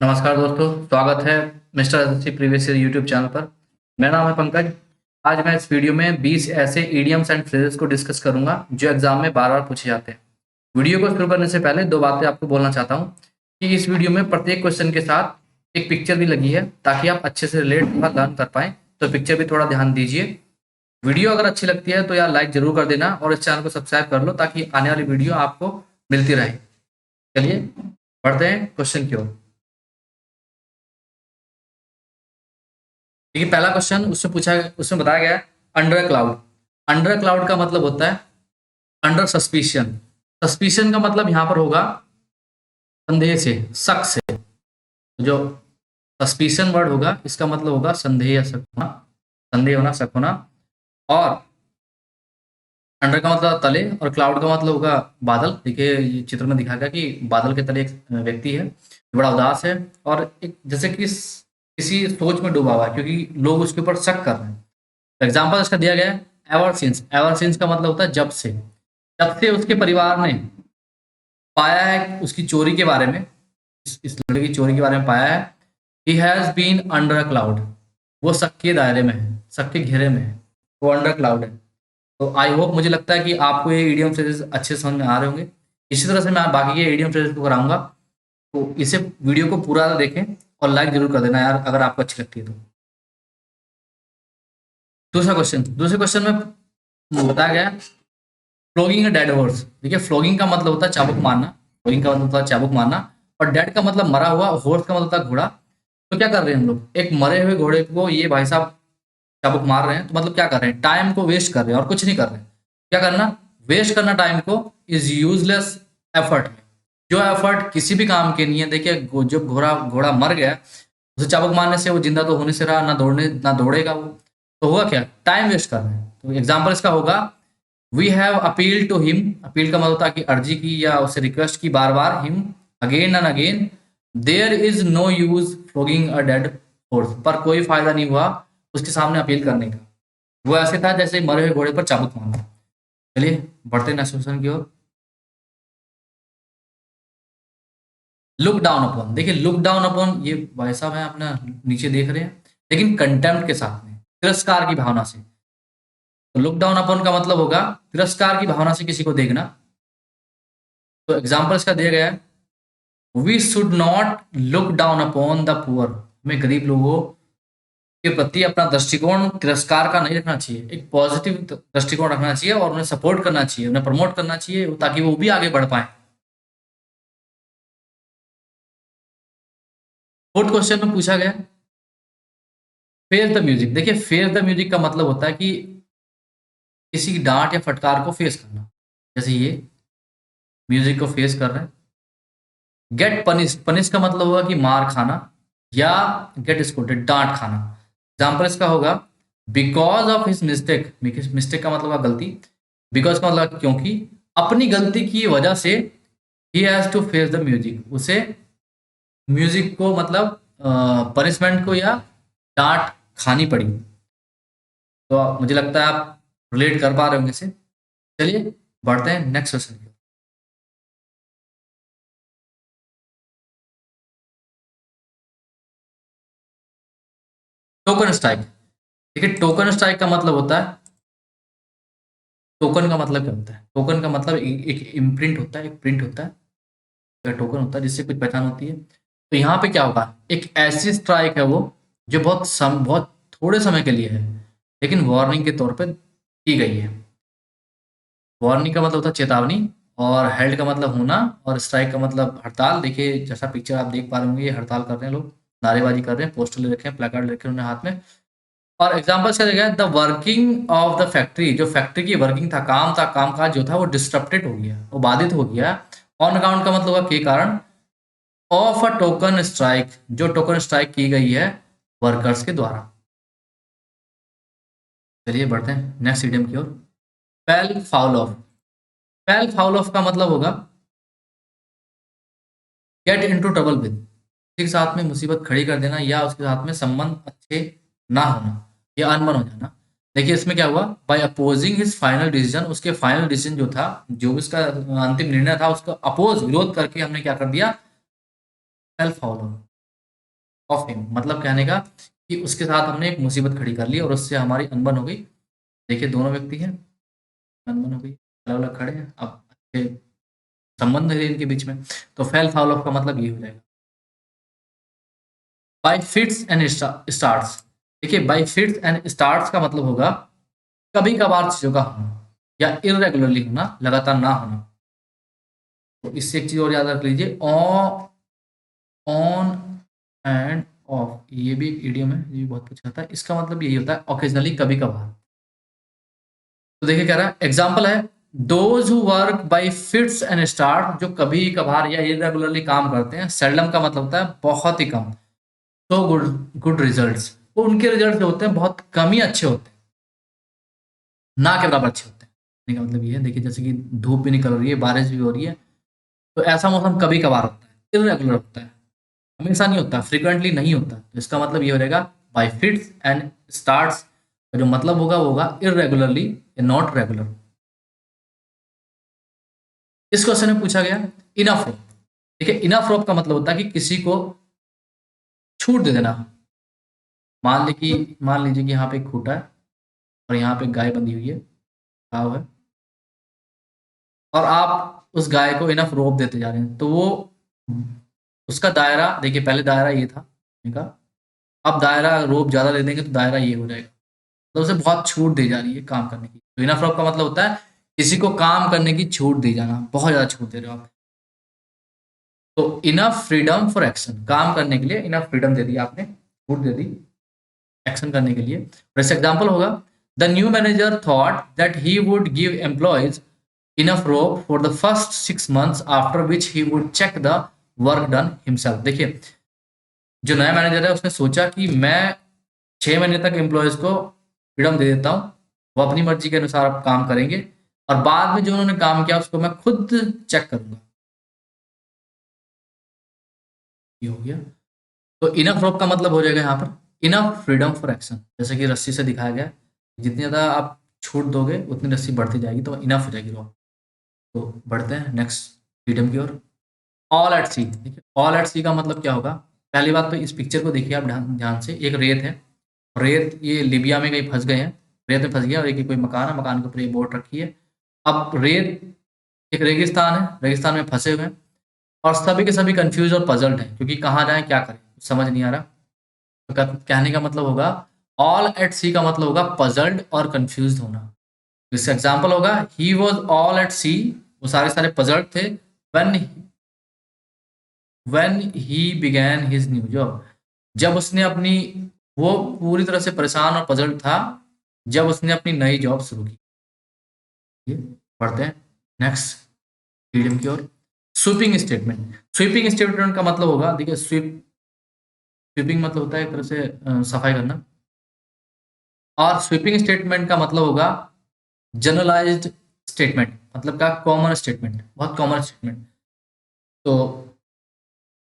नमस्कार दोस्तों, स्वागत है mister SSC previous year YouTube channel पर। मेरा नाम है पंकज। आज मैं इस वीडियो में 20 ऐसे इडियम्स एंड फ्रेजेस को डिस्कस करूंगा जो एग्जाम में बार-बार पूछे जाते हैं। वीडियो को शुरू करने से पहले 2 बातें आपको बोलना चाहता हूं कि इस वीडियो में प्रत्येक क्वेश्चन के साथ एक पिक्चर भी लगी है ताकि आप अच्छे से रिलेट और लर्न कर पाएँ, तो पिक्चर भी थोड़ा ध्यान दीजिए। वीडियो अगर अच्छी लगती है तो यार लाइक ज़रूर कर देना और इस चैनल को सब्सक्राइब कर लो ताकि आने वाली वीडियो आपको मिलती रहे। चलिए बढ़ते हैं क्वेश्चन की ओर। देखिए पहला क्वेश्चन उसमें बताया गया है अंडर क्लाउड। अंडर क्लाउड का मतलब होता है अंडर सस्पिशन। सस्पिशन का मतलब यहाँ पर होगा संदेह से, शक से। तो जो सस्पिशन वर्ड होगा इसका मतलब होगा संदेह या शक होना, संदेह होना, शक होना। और अंडर का मतलब तले और क्लाउड का मतलब होगा बादल। देखिए ये चित्र में दिखा गया कि बादल के तले एक व्यक्ति है जो बड़ा उदास है और एक जैसे कि किसी सोच में डूबा हुआ है क्योंकि लोग उसके ऊपर शक कर रहे हैं। एग्जाम्पल इसका दिया गया है एवर सिंस। एवर सिंस का मतलब होता है जब से। जब से उसके परिवार ने पाया है उसकी चोरी के बारे में, इस लड़के की चोरी के बारे में पाया है, he has been under a cloud. वो शक के दायरे में है, शक के घेरे में है, वो अंडर क्लाउड है। तो आई होप, मुझे लगता है कि आपको ये ईडियम फ्रेजेस अच्छे समझ में आ रहे होंगे। इसी तरह से मैं बाकी के ईडियम फ्रेजेस को कराऊंगा, तो इसे वीडियो को पूरा देखें और लाइक जरूर कर देना यार अगर आपको अच्छी लगती है तो। दूसरे क्वेश्चन में बताया गया है फ्लॉगिंग अ डेड हॉर्स। देखिए फ्लॉगिंग का मतलब होता है चाबुक मारना। फ्लॉगिंग का मतलब होता है चाबुक मारना और डेड का मतलब मरा हुआ, हॉर्स का मतलब होता है घोड़ा। तो क्या कर रहे हैं हम लोग, एक मरे हुए घोड़े को ये भाई साहब चाबुक मार रहे हैं। तो मतलब क्या कर रहे हैं, टाइम को वेस्ट कर रहे हैं और कुछ नहीं कर रहे हैं। क्या करना, वेस्ट करना टाइम को इज यूजलेस एफर्ट। जो एफर्ट किसी भी काम के नहीं है। देखिए जब घोड़ा घोड़ा मर गया, उसे चाबुक मारने से वो जिंदा तो होने से रहा, ना दौड़ेगा वो, तो हुआ क्या, टाइम वेस्ट कर रहे हैं। तो एग्जाम्पल इसका होगा we have appeal to him. Appeal का मतलब होता है कि अर्जी की या उसे रिक्वेस्ट की बार बार, him again and again. There is no use flogging a dead horse. पर कोई फायदा नहीं हुआ उसके सामने अपील करने का। वो ऐसे था जैसे मरे हुए घोड़े पर चाबुक मारना। चलिए बढ़ते हैं नेक्स्ट क्वेश्चन की ओर। Look down upon. देखिए लुक डाउन अपॉन ये भाई साहब है अपना नीचे देख रहे हैं, लेकिन कंटेम्प्ट के साथ में, तिरस्कार की भावना से। तो लुक डाउन अपॉन का मतलब होगा तिरस्कार की भावना से किसी को देखना। तो एग्जाम्पल इसका दिया गया है we should not look down upon the poor. हमें गरीब लोगों के प्रति अपना दृष्टिकोण तिरस्कार का नहीं रखना चाहिए, एक पॉजिटिव दृष्टिकोण रखना चाहिए और उन्हें सपोर्ट करना चाहिए, उन्हें प्रमोट करना चाहिए ताकि वो भी आगे बढ़ पाए। फोर्थ क्वेश्चन में पूछा गया फेयर द म्यूजिक। देखिए फेयर द म्यूजिक का मतलब होता है कि किसी की डांट या फटकार को फेस करना। जैसे ये म्यूजिक को फेस कर रहे हैं। Gate punish. पनिश का मतलब होगा कि मार खाना या गेट स्कोल्डेड, डांट खाना। एग्जाम्पल इसका होगा because of his mistake. Mistake का मतलब होगा गलती, बिकॉज का मतलब क्योंकि, अपनी गलती की वजह से he has to face the music. उसे म्यूजिक को मतलब पनिशमेंट को या डांट खानी पड़ी। तो मुझे लगता है आप रिलेट कर पा रहे होंगे इसे। चलिए बढ़ते हैं नेक्स्ट क्वेश्चन की ओर। Token strike. देखिए टोकन स्ट्राइक का मतलब होता है, टोकन का मतलब क्या होता है, टोकन का मतलब एक इम्प्रिंट होता है, एक प्रिंट होता है, टोकन होता है जिससे कुछ पहचान होती है। तो यहाँ पे क्या होगा, एक ऐसी स्ट्राइक है वो जो बहुत थोड़े समय के लिए है लेकिन वार्निंग के तौर पे की गई है। वार्निंग का मतलब होता है चेतावनी, और हेल्ड का मतलब होना, और स्ट्राइक का मतलब हड़ताल। देखिए जैसा पिक्चर आप देख पा रहे होंगे, ये हड़ताल कर रहे हैं लोग, नारेबाजी कर रहे हैं, पोस्टर ले रखे हैं, प्लेकार्ड ले रखे हैं उन्होंने हाथ में। और एग्जाम्पल्स क्या देखा है, the working of the factory. जो फैक्ट्री की वर्किंग था, काम था, कामकाज जो था वो डिस्टर्बटेड हो गया, वो बाधित हो गया। ऑन अकाउंट का मतलब होगा के कारण, ऑफ अ टोकन स्ट्राइक, जो टोकन स्ट्राइक की गई है वर्कर्स के द्वारा। चलिए बढ़ते हैं नेक्स्ट इडियम की ओर। Pale foul off. Pale foul off का मतलब होगा गेट इनटू ट्रबल विद। किसी के साथ में मुसीबत खड़ी कर देना या उसके साथ में संबंध अच्छे ना होना या अनबन हो जाना। देखिए इसमें क्या हुआ, by opposing his final decision. उसके फाइनल डिसीजन जो था, जो भी उसका अंतिम निर्णय था, उसका अपोज, विरोध करके हमने क्या कर दिया, पेल फाउल ऑफ। ऑफ हिम, मतलब कहने का कि उसके साथ हमने एक मुसीबत खड़ी कर ली और उससे हमारी अनबन हो गई। देखिए दोनों व्यक्ति हैं, अनबन हो गई, अलग अलग खड़े हैं, अब अच्छे संबंध है इनके बीच में, तो फेल फाउल ऑफ का मतलब ये हो जाएगा। बाय फिट्स एंड स्टार्ट्स, देखिए बाय फिट्स एंड स्टार्ट्स का मतलब होगा कभी कभार चीजों का होना या इरेगुलरली होना, लगातार ना होना। तो इससे एक चीज और याद रख लीजिए, ऑन एंड ऑफ, ये भी एक इडियम है, ये भी बहुत पूछा जाता है। इसका मतलब यही होता है ऑकेजनली, कभी कभार। तो देखिए कह रहा है एग्जाम्पल है, those who work by fits and start, जो कभी कभार या इरेगुलरली काम करते हैं, सेल्डम का मतलब होता है बहुत ही कम, तो गुड गुड रिजल्ट्स, वो उनके रिजल्ट जो होते हैं बहुत कम ही अच्छे होते हैं, ना के बराबर अच्छे होते हैं। कहने का मतलब ये है, देखिए जैसे कि धूप भी निकल रही है, बारिश भी हो रही है, तो ऐसा मौसम कभी कभार होता है, इरेगुलर होता है, हमेशा नहीं होता, फ्रिक्वेंटली नहीं होता। तो इसका मतलब ये हो जाएगा बाय फिट्स एंड स्टार्ट्स का जो मतलब होगा वो होगा इरेगुलरली, नॉट रेगुलर। इस क्वेश्चन में पूछा गया इनफ रोप। देखिए इनफ रोप का मतलब होता है कि किसी को छूट दे देना। मान लीजिए कि यहाँ पे एक खूंटा है और यहाँ पे गाय बंधी हुई है, गाँव है, और आप उस गाय को इनफ रोप देते जा रहे हैं, तो वो उसका दायरा, देखिए पहले दायरा ये था इनका, अब दायरा रोप ज़्यादा दे देंगे तो दायरा ये हो जाएगा, तो उसे बहुत छूट दी जा रही है काम करने की। तो इनफ रोप का मतलब होता है किसी को काम करने की छूट दी जाना, बहुत ज़्यादा छूट दे रहे हो आप। तो इनफ फ्रीडम फॉर एक्शन, काम करने के लिए इनफ फ्रीडम दे दी आपने, छूट दे दी एक्शन करने के लिए। और इसका एग्जाम्पल होगा, the new manager thought that he would give employees enough rope for the first 6 months, after which he would check the work done himself। देखिए जो नया मैनेजर है उसने सोचा कि मैं 6 महीने तक एम्प्लॉयज को फ्रीडम दे देता हूँ, वो अपनी मर्जी के अनुसार आप काम करेंगे, और बाद में जो उन्होंने काम किया उसको मैं खुद चेक करूंगा। ये हो गया। तो इनफ रोप का मतलब हो जाएगा यहाँ पर इनफ फ्रीडम फॉर एक्शन, जैसे कि रस्सी से दिखाया गया, जितनी ज़्यादा आप छूट दोगे उतनी रस्सी बढ़ती जाएगी, तो इनफ हो जाएगी रोप। तो बढ़ते हैं नेक्स्ट फ्रीडम की ओर। ऑल एट सी, देखिए ऑल एट सी का मतलब क्या होगा। पहली बात तो इस पिक्चर को देखिए आप ध्यान ध्यान से, एक रेत है, रेत ये लीबिया में कहीं फंस गए हैं, रेत में फंस गया, और एक कोई मकान है, मकान के ऊपर ये बोट रखी है। अब रेत एक रेगिस्तान है, रेगिस्तान में फंसे हुए हैं, और सभी के सभी कंफ्यूज और पजल्ड हैं, क्योंकि कहाँ जाएं क्या करें समझ नहीं आ रहा। तो कहने का मतलब होगा ऑल एट सी का मतलब होगा पजल्ड और कंफ्यूज होना। इसका एग्जाम्पल होगा ही वॉज ऑल एट सी, वो सारे सारे पजल्ड थे, when when he began his new job, जब उसने अपनी, वो पूरी तरह से परेशान और पजल्ड था जब उसने अपनी नई जॉब शुरू की। ये पढ़ते हैं नेक्स्ट मीडियम की ओर। स्वीपिंग स्टेटमेंट, स्वीपिंग स्टेटमेंट का मतलब होगा, देखिए स्वीपिंग मतलब होता है एक तरह से सफाई करना, और स्वीपिंग स्टेटमेंट का मतलब होगा जनरलाइज्ड स्टेटमेंट, मतलब का कॉमन स्टेटमेंट, बहुत कॉमन स्टेटमेंट। तो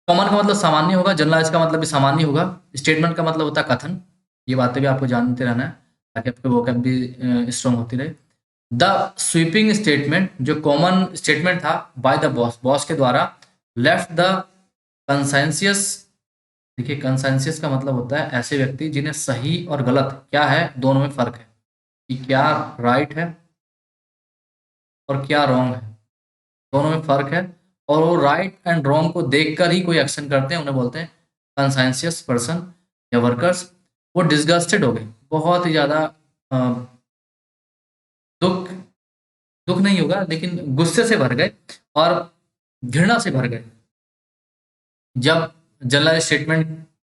कॉमन का मतलब सामान्य होगा, जनरलाइज का मतलब भी सामान्य होगा, स्टेटमेंट का मतलब होता है कथन। ये बातें भी आपको जानते रहना है ताकि आपकी वोकैब भी स्ट्रॉन्ग होती रहे। द स्वीपिंग स्टेटमेंट, जो कॉमन स्टेटमेंट था बाय द बॉस, बॉस के द्वारा, लेफ्ट द कंसेंसियस, देखिए कंसेंसियस का मतलब होता है ऐसे व्यक्ति जिन्हें सही और गलत क्या है दोनों में फर्क है, कि क्या राइट है और क्या रॉन्ग है, दोनों में फ़र्क है, और वो राइट एंड रॉन्ग को देखकर ही कोई एक्शन करते हैं, उन्हें बोलते हैं कंसाइंशियस पर्सन या वर्कर्स। वो डिसगस्टेड हो गए, बहुत ही ज़्यादा अ, दुःख दुःख नहीं होगा लेकिन गुस्से से भर गए और घृणा से भर गए जब जनरल स्टेटमेंट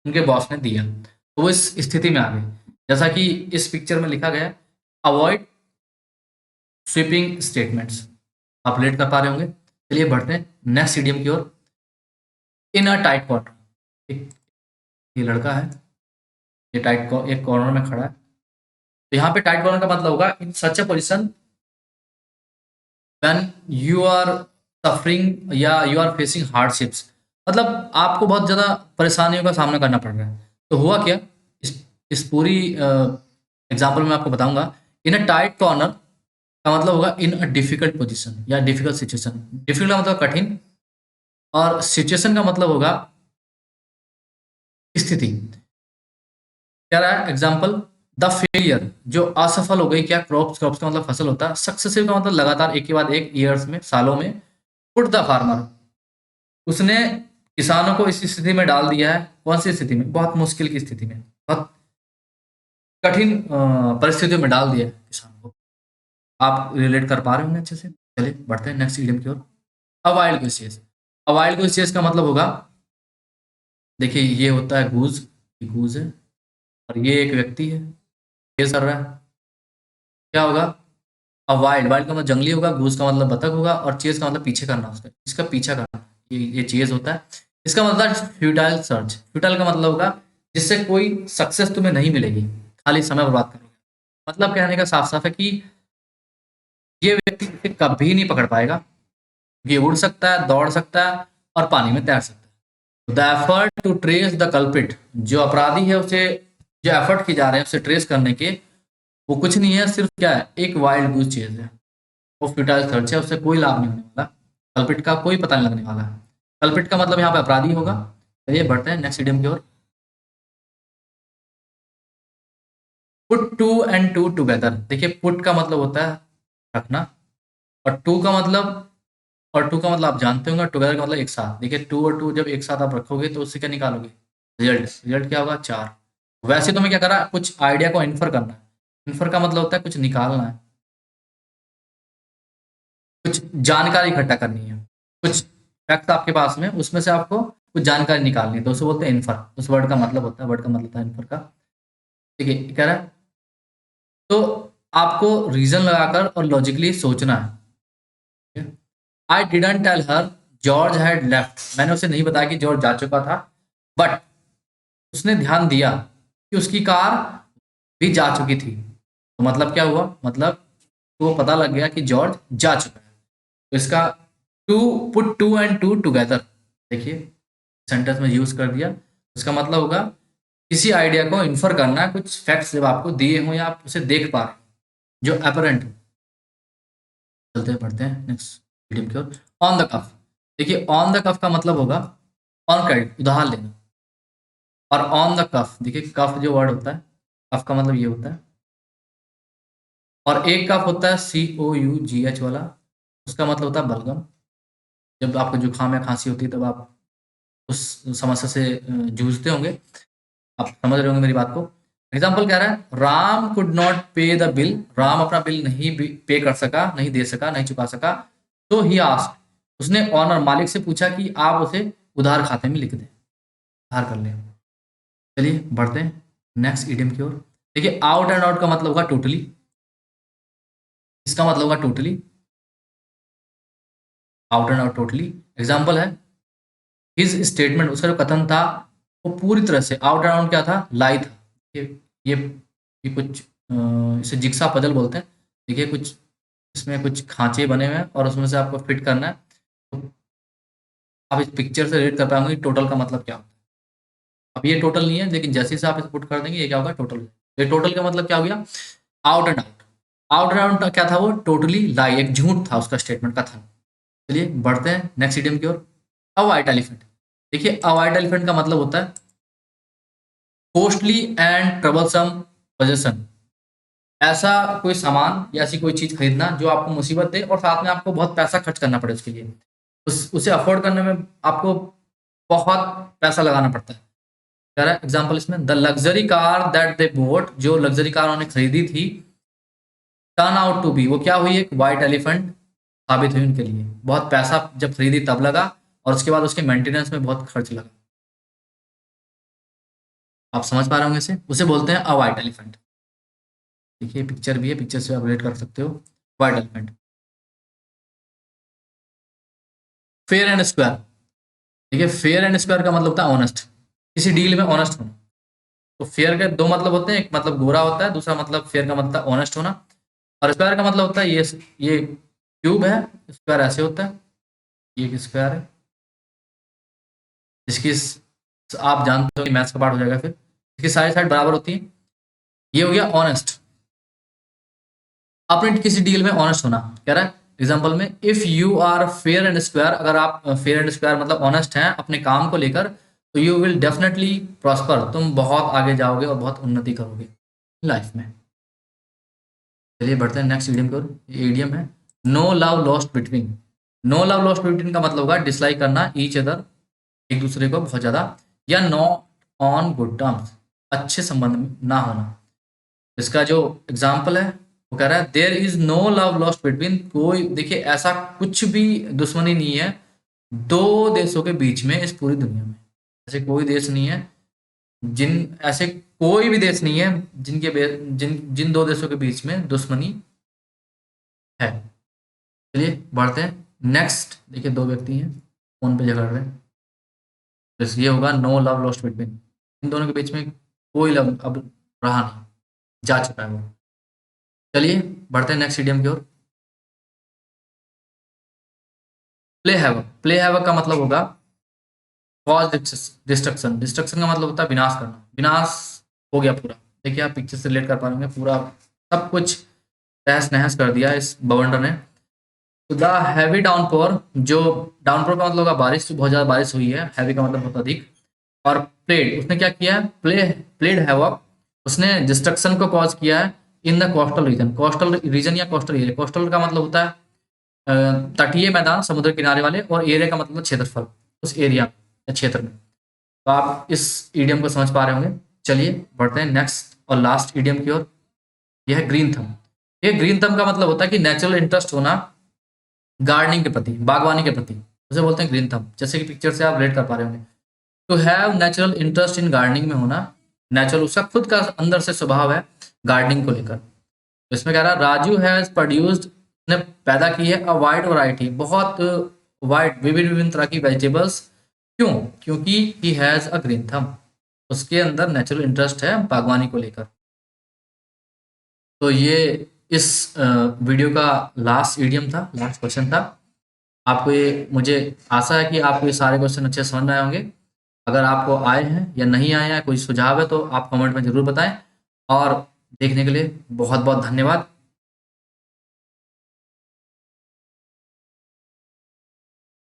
उनके बॉस ने दिया, तो वो इस स्थिति में आ गए, जैसा कि इस पिक्चर में लिखा गया है, अवॉइड स्वीपिंग स्टेटमेंट्स। आप रिलेट कर पा रहे होंगे। चलिए बढ़ते हैं नेक्स्ट इडियम की ओर। इन अ टाइट कॉर्नर, एक ये लड़का है, ये एक कॉर्नर में खड़ा है, तो यहाँ पे टाइट कॉर्नर का मतलब होगा in such a position when you are suffering या यू आर फेसिंग हार्डशिप्स, मतलब आपको बहुत ज़्यादा परेशानियों का सामना करना पड़ रहा है। तो हुआ क्या, इस पूरी एग्जाम्पल में आपको बताऊंगा। इन अ टाइट कॉर्नर का मतलब होगा इन अ डिफिकल्ट पोजिशन या डिफिकल्ट सिचुएशन, डिफिकल्ट का मतलब कठिन, और सिचुएशन का मतलब होगा स्थिति क्या रहा है एग्जाम्पल, द फेलियर जो असफल हो गई, क्या क्रॉप्स, क्रॉप्स का मतलब फसल होता है, सक्सेसिव का मतलब लगातार एक के बाद एक, ईयर्स में सालों में, पुट द फार्मर उसने किसानों को इस स्थिति में डाल दिया है, कौन सी स्थिति में, बहुत मुश्किल की स्थिति में, बहुत कठिन परिस्थितियों में डाल दिया है किसानों को। आप रिलेट कर पा रहे होंगे अच्छे से। चलिए बढ़ते हैं नेक्स्ट इडियम की ओर। अवाइल्ड गुड चेज, अवाइल्ड गुड चेज का मतलब होगा, देखिए ये होता है गूज, ये गूज है और ये एक व्यक्ति है, चेज कर रहा है, क्या होगा, वाइल्ड, वाइल्ड का मतलब जंगली होगा, गूज का मतलब बतख होगा और चेज का मतलब पीछे करना, उसका इसका पीछा करना, ये चेज होता है। इसका मतलब फ्यूटाइल सर्च, फ्यूटाइल का मतलब होगा जिससे कोई सक्सेस तुम्हें नहीं मिलेगी, खाली समय बर्बाद करोगे। मतलब कहने का साफ साफ है कि ये व्यक्ति इसे कभी नहीं पकड़ पाएगा, ये उड़ सकता है, दौड़ सकता है और पानी में तैर सकता है। The effort to trace the culprit, जो अपराधी है उसे, जो एफर्ट की जा रहे हैं उसे ट्रेस करने के, वो कुछ नहीं है, सिर्फ क्या है, एक वाइल्ड गूज चेज है, वो फ्यूटाइल सर्च है, उससे कोई लाभ नहीं होने वाला, कल्पिट का कोई पता नहीं लगने वाला है। कल्पिट का मतलब यहाँ पे अपराधी होगा। चलिए बढ़ते हैं नेक्स्ट इडियम की ओर। Put two and two together, देखिए पुट का मतलब होता है रखना और टू का मतलब, और टू का मतलब आप जानते होंगे, टुगेदर का मतलब एक साथ। देखिए टू और टू जब एक साथ आप रखोगे तो उससे क्या निकालोगे, रिजल्ट, रिजल्ट क्या होगा, 4। वैसे तो मैं क्या करा, कुछ आइडिया को इन्फर करना है, इन्फर का मतलब होता है कुछ निकालना है, कुछ जानकारी इकट्ठा करनी है, कुछ फैक्ट आपके पास में, उसमें से आपको कुछ जानकारी निकालनी है, तो उसे बोलते हैं इन्फर, उस वर्ड का मतलब होता है, वर्ड का मतलब होता है इन्फर का। ठीक है, कह रहा है तो आपको रीजन लगाकर और लॉजिकली सोचना है। I didn't tell her George had left, मैंने उसे नहीं बताया कि जॉर्ज जा चुका था, बट उसने ध्यान दिया कि उसकी कार भी जा चुकी थी, तो मतलब क्या हुआ, मतलब वो पता लग गया कि जॉर्ज जा चुका है। तो इसका to, put two and two together, देखिए सेंटेंस में यूज कर दिया, उसका मतलब होगा किसी आइडिया को इन्फर करना, कुछ फैक्ट्स जब आपको दिए हों या आप उसे देख पा रहे हैं जो अपरेंट हो। चलते पढ़ते हैं नेक्स्ट वीडियो की ओर। ऑन द कफ, देखिए ऑन द कफ का मतलब होगा ऑन क्रेडिट, उधार लेना, और ऑन द कफ, देखिए कफ जो वर्ड होता है, कफ का मतलब ये होता है, और एक कफ होता है COUGH वाला, उसका मतलब होता है बलगम। जब आपको जुकाम या खांसी होती है तब आप उस समस्या से जूझते होंगे, आप समझ रहे होंगे मेरी बात को। एग्जाम्पल कह रहा है राम कुड नॉट पे द बिल, राम अपना बिल नहीं पे कर सका, नहीं दे सका, नहीं चुका सका, तो ही आस्क्ड, उसने ऑनर मालिक से पूछा कि आप उसे उधार खाते में लिख दें, उधार कर लें। चलिए बढ़ते हैं नेक्स्ट इडियम की ओर। देखिए आउट एंड आउट का मतलब होगा टोटली, इसका मतलब होगा totally, out and out totally. Example है हिज स्टेटमेंट, उसका जो कथन था वो पूरी तरह से, आउट एंड आउट क्या था, लाई था। ये ये ये कुछ इसे जिक्सा पजल बोलते हैं। देखिए कुछ इसमें कुछ खांचे बने हुए हैं और उसमें से आपको फिट करना है, तो आप इस पिक्चर से रिलेट कर पाएंगे कि टोटल का मतलब क्या होता है। अब ये टोटल नहीं है, लेकिन जैसे से आप इसे पुट कर देंगे ये क्या होगा, टोटल। ये टोटल का मतलब क्या हो गया, out and out. Out and out क्या था, वो टोटली लाई, एक झूठ था उसका स्टेटमेंट का था। चलिए बढ़ते हैं नेक्स्ट इडियम की ओर। अ वाइट एलिफेंट, देखिए अ वाइट एलिफेंट का मतलब होता है कॉस्टली एंड ट्रबलसम पोजेशन, ऐसा कोई सामान या ऐसी कोई चीज खरीदना जो आपको मुसीबत दे और साथ में आपको बहुत पैसा खर्च करना पड़े उसके लिए, उसे अफोर्ड करने में आपको बहुत पैसा लगाना पड़ता है। कह रहा है एग्जाम्पल इसमें, the luxury car that they both, जो लग्जरी कार उन्होंने खरीदी थी, टर्न आउट टू बी, वो क्या हुई, एक वाइट एलिफेंट साबित हुई उनके लिए, बहुत पैसा जब खरीदी तब लगा और उसके बाद उसके मेंटेनेंस में बहुत खर्च लगा। आप समझ पा रहे होंगे इसे, उसे बोलते हैं अ वाइट एलिफेंट। देखिए पिक्चर भी है, पिक्चर से आप रिलेट कर सकते हो, white elephant. Fair and square, देखिए फेयर एंड स्क्वायर का मतलब होता है ऑनेस्ट, किसी डील में ऑनेस्ट होना। तो फेयर के दो मतलब होते हैं, एक मतलब गोरा होता है, दूसरा मतलब फेयर का मतलब ऑनेस्ट होना, और स्क्वायर का मतलब होता है ये क्यूब है, स्क्वायर ऐसे होता है, ये एक स्क्वायर है जिसकी आप जानते हो कि मैथ्स का पार्ट हो जाएगा फिर, इसकी सारी साइड बराबर होती है। ये हो गया ऑनेस्ट, अपने किसी डील में ऑनेस्ट होना। कह रहा है एग्जाम्पल में, if you are fair and square, अगर आप फेयर एंड स्क्वायर मतलब ऑनेस्ट हैं अपने काम को लेकर, तो यू विल डेफिनेटली प्रॉस्पर, तुम बहुत आगे जाओगे और बहुत उन्नति करोगे लाइफ में। चलिए बढ़ते हैं नेक्स्ट इडियम की ओर। ये इडियम है no love lost between. No love lost between का मतलब होगा डिसलाइक करना ईच अदर, एक दूसरे को बहुत ज़्यादा, या नॉट ऑन गुड टर्म्स, अच्छे संबंध में ना होना। इसका जो एग्जाम्पल है वो कह रहा है there is no love lost between, कोई देखिए ऐसा कुछ भी दुश्मनी नहीं है दो देशों के बीच में इस पूरी दुनिया में। ऐसे कोई देश नहीं है ऐसे कोई भी देश नहीं है जिन दो देशों के बीच में दुश्मनी है। चलिए बढ़ते हैं नेक्स्ट। देखिए दो व्यक्ति हैं फोन पे झगड़ रहे हैं, तो ये होगा नो लव लॉस्ट बिटवीन, इन दोनों के बीच में कोई लव अब रहा नहीं, जा चुका है वो। चलिए बढ़ते हैं नेक्स्ट इडियम की ओर। Play havoc. प्ले हैवक का मतलब होगा कॉज डिस्ट्रक्शन। डिस्ट्रक्शन का मतलब होता है विनाश करना, विनाश हो गया पूरा। देखिए आप पिक्चर से रिलेट कर पा रहे होंगे, पूरा सब कुछ तहस नहस कर दिया इस बवंडर ने। तो द हैवी डाउनपोर, जो डाउनपोर का मतलब होगा बारिश, तो बहुत ज़्यादा बारिश हुई है, हैवी का मतलब बहुत अधिक। और प्लेड, उसने क्या किया है, प्लेड हैवक, उसने डिस्ट्रक्शन को कॉज किया है in the coastal region. Coastal region या कोस्टल एरिया, कोस्टल का मतलब होता है तटीय मैदान, समुद्र किनारे वाले, और एरिया का मतलब क्षेत्रफल, उस एरिया या क्षेत्र में। तो आप इस ईडियम को समझ पा रहे होंगे। चलिए बढ़ते हैं नेक्स्ट और लास्ट ईडियम की ओर। यह है ग्रीन थंब। ये ग्रीन थंब का मतलब होता है कि नेचुरल इंटरेस्ट होना गार्डनिंग के प्रति, बागवानी के प्रति, उसे बोलते हैं ग्रीन थंब। जैसे कि पिक्चर से आप रिलेट कर पा रहे होंगे। To have natural interest in gardening में होना, नेचुरल उसका खुद का अंदर से स्वभाव है गार्डनिंग को लेकर। तो इसमें कह रहा है राजू हैज प्रोड्यूस्ड, ने पैदा की है अ वाइड वैरायटी, बहुत वाइड विभिन्न विभिन्न तरह की वेजिटेबल्स। क्यों? क्योंकि he has a green thumb, उसके अंदर नेचुरल इंटरेस्ट है बागवानी को लेकर। तो ये इस वीडियो का लास्ट ईडियम था, लास्ट क्वेश्चन था। आपको ये, मुझे आशा है कि आपको ये सारे क्वेश्चन अच्छे समझ में आए होंगे। अगर आपको आए हैं या नहीं आए हैं, कोई सुझाव है तो आप कमेंट में ज़रूर बताएं। और देखने के लिए बहुत बहुत धन्यवाद।